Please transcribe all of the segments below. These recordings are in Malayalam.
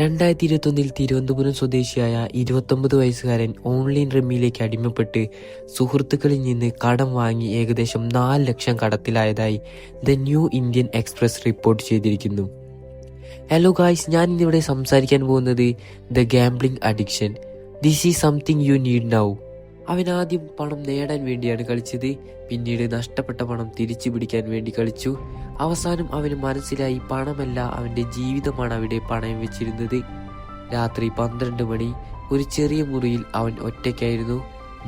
2021 തിരുവനന്തപുരം സ്വദേശിയായ 29 വയസ്സുകാരൻ ഓൺലൈൻ റമ്മിയിലേക്ക് അടിമപ്പെട്ട് സുഹൃത്തുക്കളിൽ നിന്ന് കടം വാങ്ങി ഏകദേശം 4 ലക്ഷം കടത്തിലായതായി the New Indian Express report ചെയ്തിരിക്കുന്നു. ഹലോ ഗായ്സ്, ഞാൻ ഇന്നിവിടെ സംസാരിക്കാൻ പോകുന്നത് the gambling addiction. This is something you need now. അവൻ ആദ്യം പണം നേടാൻ വേണ്ടിയാണ് കളിച്ചത്, പിന്നീട് നഷ്ടപ്പെട്ട പണം തിരിച്ചു പിടിക്കാൻ വേണ്ടി കളിച്ചു. അവസാനം അവന് മനസ്സിലായി പണമല്ല, അവൻ്റെ ജീവിതമാണ് അവിടെ പണയം വെച്ചിരുന്നത്. രാത്രി 12 മണി, ഒരു ചെറിയ മുറിയിൽ അവൻ ഒറ്റയ്ക്കായിരുന്നു.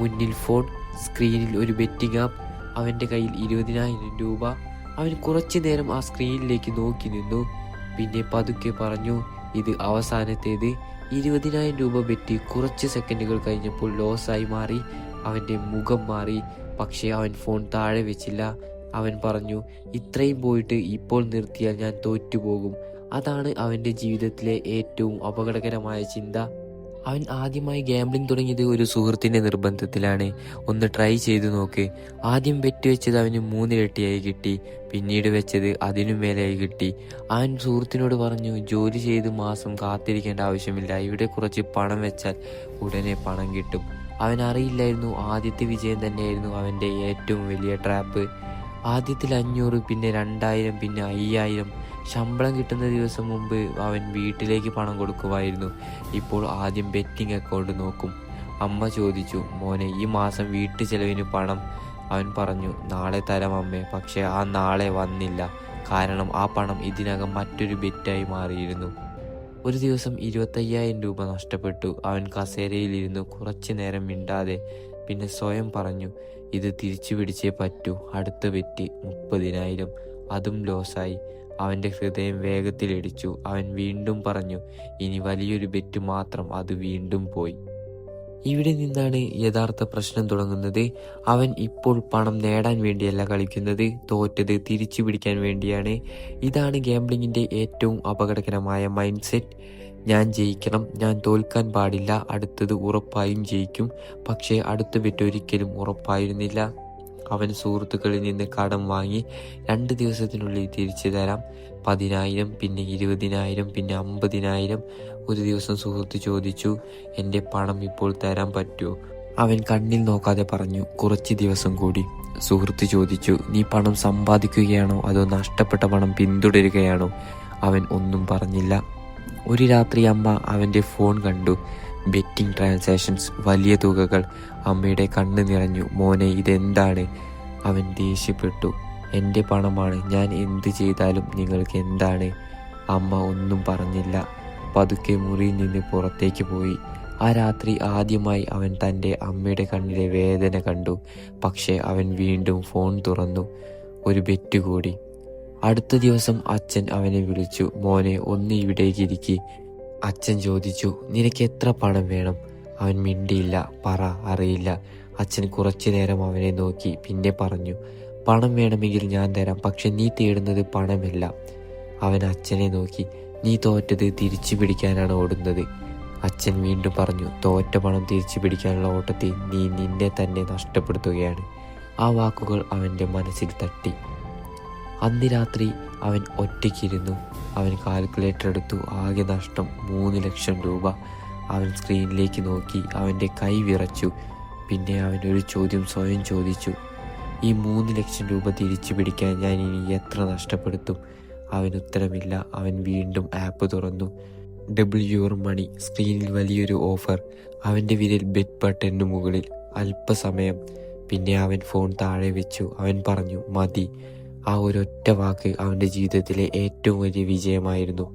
മുന്നിൽ ഫോൺ, സ്ക്രീനിൽ ഒരു ബെറ്റിംഗ് ആപ്പ്, അവൻ്റെ കയ്യിൽ 20,000 രൂപ. അവൻ കുറച്ചു നേരം ആ സ്ക്രീനിലേക്ക് നോക്കി നിന്നു, പിന്നെ പതുക്കെ പറഞ്ഞു, ഇത് അവസാനത്തേത്. 20,000 രൂപ ബെറ്റ് കുറച്ച് സെക്കൻഡുകൾ കഴിഞ്ഞപ്പോൾ ലോസായി മാറി. അവൻ്റെ മുഖം മാറി, പക്ഷേ അവൻ ഫോൺ താഴെ വെച്ചില്ല. അവൻ പറഞ്ഞു, ഇത്രയും പോയിട്ട് ഇപ്പോൾ നിർത്തിയാൽ ഞാൻ തോറ്റുപോകും. അതാണ് അവൻ്റെ ജീവിതത്തിലെ ഏറ്റവും അപകടകരമായ ചിന്ത. അവൻ ആദ്യമായി ഗാംബ്ലിംഗ് തുടങ്ങിയത് ഒരു സുഹൃത്തിൻ്റെ നിർബന്ധത്തിലാണ്. ഒന്ന് ട്രൈ ചെയ്തു നോക്ക്. ആദ്യം ബെറ്റ് വെച്ചത് അവന് 3 ഇരട്ടിയായി കിട്ടി, പിന്നീട് വെച്ചത് അതിനും മേലെയായി കിട്ടി. അവൻ സുഹൃത്തിനോട് പറഞ്ഞു, ജോലി ചെയ്ത് മാസം കാത്തിരിക്കേണ്ട ആവശ്യമില്ല, ഇവിടെ കുറച്ച് പണം വെച്ചാൽ ഉടനെ പണം കിട്ടും. അവൻ അറിയില്ലായിരുന്നു ആദ്യത്തെ വിജയം തന്നെയായിരുന്നു അവൻ്റെ ഏറ്റവും വലിയ ട്രാപ്പ്. ആദ്യത്തിൽ 500, പിന്നെ 2000, പിന്നെ 5000. ശമ്പളം കിട്ടുന്ന ദിവസം മുമ്പ് അവൻ വീട്ടിലേക്ക് പണം കൊടുക്കുമായിരുന്നു. ഇപ്പോൾ ആദ്യം ബെറ്റിംഗ് അക്കൗണ്ട് നോക്കും. അമ്മ ചോദിച്ചു, മോനെ, ഈ മാസം വീട്ടു ചെലവിന് പണം? അവൻ പറഞ്ഞു, നാളെ തരാം അമ്മേ. പക്ഷേ ആ നാളെ വന്നില്ല, കാരണം ആ പണം ഇതിനകം മറ്റൊരു ബെറ്റായി മാറിയിരുന്നു. ഒരു ദിവസം 25,000 രൂപ നഷ്ടപ്പെട്ടു. അവൻ കസേരയിലിരുന്നു കുറച്ചു നേരം മിണ്ടാതെ, പിന്നെ സ്വയം പറഞ്ഞു, ഇത് തിരിച്ചു പിടിച്ചേ പറ്റൂ. അടുത്ത ബെറ്റ് 30,000, അതും ലോസായി. അവൻ്റെ ഹൃദയം വേഗത്തിലിടിച്ചു. അവൻ വീണ്ടും പറഞ്ഞു, ഇനി വലിയൊരു ബെറ്റ് മാത്രം. അത് വീണ്ടും പോയി. ഇവിടെ നിന്നാണ് യഥാർത്ഥ പ്രശ്നം തുടങ്ങുന്നത്. അവൻ ഇപ്പോൾ പണം നേടാൻ വേണ്ടിയല്ല കളിക്കുന്നത്, തോറ്റത് തിരിച്ചു പിടിക്കാൻ വേണ്ടിയാണ്. ഇതാണ് ഗാംബ്ലിങ്ങിൻ്റെ ഏറ്റവും അപകടകരമായ മൈൻഡ് സെറ്റ്. ഞാൻ ജയിക്കണം, ഞാൻ തോൽക്കാൻ പാടില്ല, അടുത്തത് ഉറപ്പായും ജയിക്കും. പക്ഷേ അടുത്ത ബെറ്റ് ഒരിക്കലും ഉറപ്പായിരുന്നില്ല. അവൻ സുഹൃത്തുക്കളിൽ നിന്ന് കടം വാങ്ങി 2 ദിവസത്തിനുള്ളിൽ തിരിച്ചു തരാം. 10,000, പിന്നെ 20,000, പിന്നെ 50,000. ഒരു ദിവസം സുഹൃത്ത് ചോദിച്ചു, എൻ്റെ പണം ഇപ്പോൾ തരാൻ പറ്റുമോ? അവൻ കണ്ണിൽ നോക്കാതെ പറഞ്ഞു, കുറച്ച് ദിവസം കൂടി. സുഹൃത്ത് ചോദിച്ചു, നീ പണം സമ്പാദിക്കുകയാണോ അതോ നഷ്ടപ്പെട്ട പണം പിന്തുടരുകയാണോ? അവൻ ഒന്നും പറഞ്ഞില്ല. ഒരു രാത്രി അമ്മ അവൻ്റെ ഫോൺ കണ്ടു. ബെറ്റിംഗ് ട്രാൻസാക്ഷൻസ്, വലിയ തുകകൾ. അമ്മയുടെ കണ്ണ് നിറഞ്ഞു. മോനെ, ഇതെന്താണ്? അവൻ ദേഷ്യപ്പെട്ടു. എൻ്റെ പണമാണ്, ഞാൻ എന്ത് ചെയ്താലും നിങ്ങൾക്ക് എന്താണ്? അമ്മ ഒന്നും പറഞ്ഞില്ല. പതുക്കെ മുറിയിൽ നിന്ന് പുറത്തേക്ക് പോയി. ആ രാത്രി ആദ്യമായി അവൻ തൻ്റെ അമ്മയുടെ കണ്ണിലെ വേദന കണ്ടു. പക്ഷേ അവൻ വീണ്ടും ഫോൺ തുറന്നു. ഒരു ബെറ്റ് കൂടി. അടുത്ത ദിവസം അച്ഛൻ അവനെ വിളിച്ചു, മോനെ, ഒന്ന് ഇവിടേക്ക് ഇരിക്കി. അച്ഛൻ ചോദിച്ചു, നിനക്ക് എത്ര പണം വേണം? അവൻ മിണ്ടിയില്ല. പറ, അറിയില്ല. അച്ഛൻ കുറച്ചു നേരം അവനെ നോക്കി, പിന്നെ പറഞ്ഞു, പണം വേണമെങ്കിൽ ഞാൻ തരാം, പക്ഷെ നീ തേടുന്നത് പണമല്ല. അവൻ അച്ഛനെ നോക്കി. നീ തോറ്റത് തിരിച്ചു പിടിക്കാനാണ് ഓടുന്നത്. അച്ഛൻ വീണ്ടും പറഞ്ഞു, തോറ്റ പണം തിരിച്ചു പിടിക്കാനുള്ള ഓട്ടത്തിൽ നീ നിന്നെ തന്നെ നഷ്ടപ്പെടുത്തുകയാണ്. ആ വാക്കുകൾ അവൻ്റെ മനസ്സിൽ തട്ടി. അന്ന് രാത്രി അവൻ ഒറ്റയ്ക്കിരുന്നു. അവൻ കാൽക്കുലേറ്റർ എടുത്തു. ആകെ നഷ്ടം 3 ലക്ഷം രൂപ. അവൻ സ്ക്രീനിലേക്ക് നോക്കി. അവൻ്റെ കൈ വിറച്ചു. പിന്നെ അവൻ ഒരു ചോദ്യം സ്വയം ചോദിച്ചു, ഈ 3 ലക്ഷം രൂപ തിരിച്ചു പിടിക്കാൻ ഞാൻ ഇനി എത്ര നഷ്ടപ്പെടുത്തും? അവൻ ഉത്തരമില്ല. അവൻ വീണ്ടും ആപ്പ് തുറന്നു. Double your money. സ്ക്രീനിൽ വലിയൊരു ഓഫർ. അവൻ്റെ വിരൽ ബെറ്റ് ബട്ടണിന് മുകളിൽ. അല്പസമയം, പിന്നെ അവൻ ഫോൺ താഴെ വെച്ചു. അവൻ പറഞ്ഞു, മതി. ആ ഒരൊറ്റ വാക്ക് അവൻ്റെ ജീവിതത്തിലെ ഏറ്റവും വലിയ വിജയമായിരുന്നു.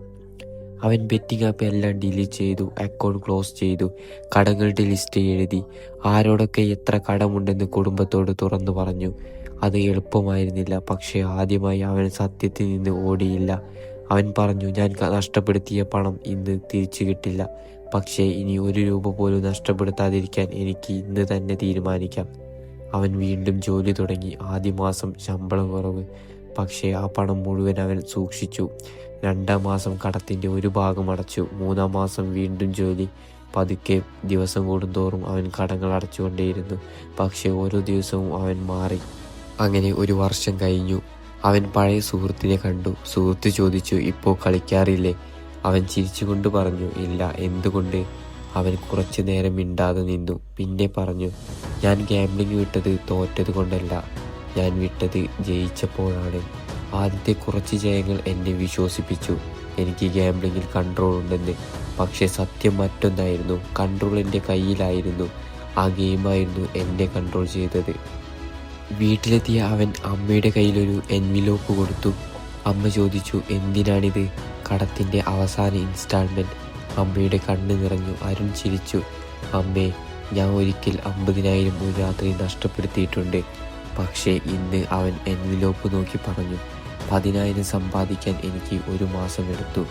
അവൻ ബെറ്റിംഗ് ആപ്പ് എല്ലാം ഡിലീറ്റ് ചെയ്തു, അക്കൗണ്ട് ക്ലോസ് ചെയ്തു, കടങ്ങളുടെ ലിസ്റ്റ് എഴുതി, ആരോടൊക്കെ എത്ര കടമുണ്ടെന്ന് കുടുംബത്തോട് തുറന്നു പറഞ്ഞു. അത് എളുപ്പമായിരുന്നില്ല, പക്ഷേ ആദ്യമായി അവൻ സത്യത്തിൽ നിന്ന് ഓടിയില്ല. അവൻ പറഞ്ഞു, ഞാൻ നഷ്ടപ്പെടുത്തിയ പണം ഇന്ന് തിരിച്ചു കിട്ടില്ല, പക്ഷേ ഇനി 1 രൂപ പോലും നഷ്ടപ്പെടുത്താതിരിക്കാൻ എനിക്ക് ഇന്ന് തന്നെ തീരുമാനിക്കാം. അവൻ വീണ്ടും ജോലി തുടങ്ങി. ആദ്യ മാസം ശമ്പളം കുറവ്, പക്ഷേ ആ പണം മുഴുവൻ അവൻ സൂക്ഷിച്ചു. 2-ാം മാസം കടത്തിൻ്റെ ഒരു ഭാഗം അടച്ചു. 3-ാം മാസം വീണ്ടും ജോലി. പതുക്കെ ദിവസം കൂടുന്തോറും അവൻ കടങ്ങൾ അടച്ചുകൊണ്ടേയിരുന്നു. പക്ഷേ ഓരോ ദിവസവും അവൻ മാറി. അങ്ങനെ 1 വർഷം കഴിഞ്ഞു. അവൻ പഴയ സുഹൃത്തിനെ കണ്ടു. സുഹൃത്ത് ചോദിച്ചു, ഇപ്പോൾ കളിക്കാറില്ലേ? അവൻ ചിരിച്ചുകൊണ്ട് പറഞ്ഞു, ഇല്ല. എന്തുകൊണ്ട്? അവൻ കുറച്ചു നേരം മിണ്ടാതെ നിന്നു. പിന്നെ പറഞ്ഞു, ഞാൻ ഗാംബ്ലിംഗ് വിട്ടത് തോറ്റത് കൊണ്ടല്ല, ഞാൻ വിട്ടത് ജയിച്ചപ്പോഴാണ്. ആദ്യത്തെ കുറച്ച് ജയങ്ങൾ എന്നെ വിശ്വസിപ്പിച്ചു എനിക്ക് ഗാംബ്ലിങ്ങിൽ കൺട്രോൾ ഉണ്ടെന്ന്. പക്ഷെ സത്യം മറ്റൊന്നായിരുന്നു. കൺട്രോൾ എൻ്റെ കയ്യിലായിരുന്നു. ആ ഗെയിമായിരുന്നു എന്നെ കൺട്രോൾ ചെയ്തത്. വീട്ടിലെത്തിയ അവൻ അമ്മയുടെ കയ്യിലൊരു എൻവിലോപ്പ് കൊടുത്തു. അമ്മ ചോദിച്ചു, എന്തിനാണിത്? കടത്തിൻ്റെ അവസാന ഇൻസ്റ്റാൾമെൻറ്റ്. അമ്മയുടെ കണ്ണ് നിറഞ്ഞു. അരുൺ ചിരിച്ചു. അമ്മേ, ഞാൻ ഒരിക്കൽ 50,000 ഒരു രാത്രി നഷ്ടപ്പെടുത്തിയിട്ടുണ്ട്. പക്ഷേ ഇന്ന് അവൻ എൻവിലോപ്പ് നോക്കി പറഞ്ഞു, 10,000 സമ്പാദിക്കാൻ എനിക്ക് 1 മാസം എടുത്തു.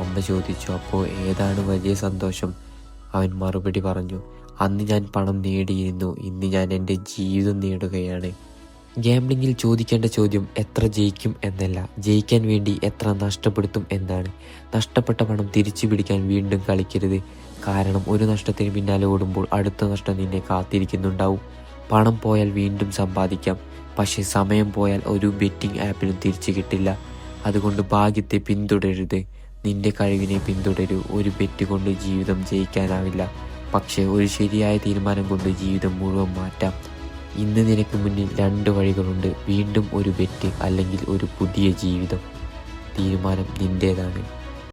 അമ്മ ചോദിച്ചു, അപ്പോൾ ഏതാണ് വലിയ സന്തോഷം? അവൻ മറുപടി പറഞ്ഞു, അന്ന് ഞാൻ പണം നേടിയിരുന്നു, ഇന്ന് ഞാൻ എൻ്റെ ജീവിതം നേടുകയാണ്. ഗാംബ്ലിങ്ങിൽ ചോദിക്കേണ്ട ചോദ്യം എത്ര ജയിക്കും എന്നല്ല, ജയിക്കാൻ വേണ്ടി എത്ര നഷ്ടപ്പെടുത്തും എന്നാണ്. നഷ്ടപ്പെട്ട പണം തിരിച്ചു പിടിക്കാൻ വീണ്ടും കളിക്കരുത്. കാരണം ഒരു നഷ്ടത്തിന് പിന്നാലെ ഓടുമ്പോൾ അടുത്ത നഷ്ടം നിന്നെ കാത്തിരിക്കുന്നുണ്ടാവും. പണം പോയാൽ വീണ്ടും സമ്പാദിക്കാം, പക്ഷേ സമയം പോയാൽ ഒരു ബെറ്റിംഗ് ആപ്പിലും തിരിച്ചു കിട്ടില്ല. അതുകൊണ്ട് ഭാഗ്യത്തെ പിന്തുടരുത്, നിന്റെ കഴിവിനെ പിന്തുടരൂ. ഒരു ബെറ്റ് കൊണ്ട് ജീവിതം ജയിക്കാനാവില്ല, പക്ഷേ ഒരു ശരിയായ തീരുമാനം കൊണ്ട് ജീവിതം മുഴുവൻ മാറ്റാം. ഇന്ന് നിനക്ക് മുന്നിൽ 2 വഴികളുണ്ട്. വീണ്ടും ഒരു ബെറ്റ്, അല്ലെങ്കിൽ ഒരു പുതിയ ജീവിതം. തീരുമാനം നിന്റേതാണ്.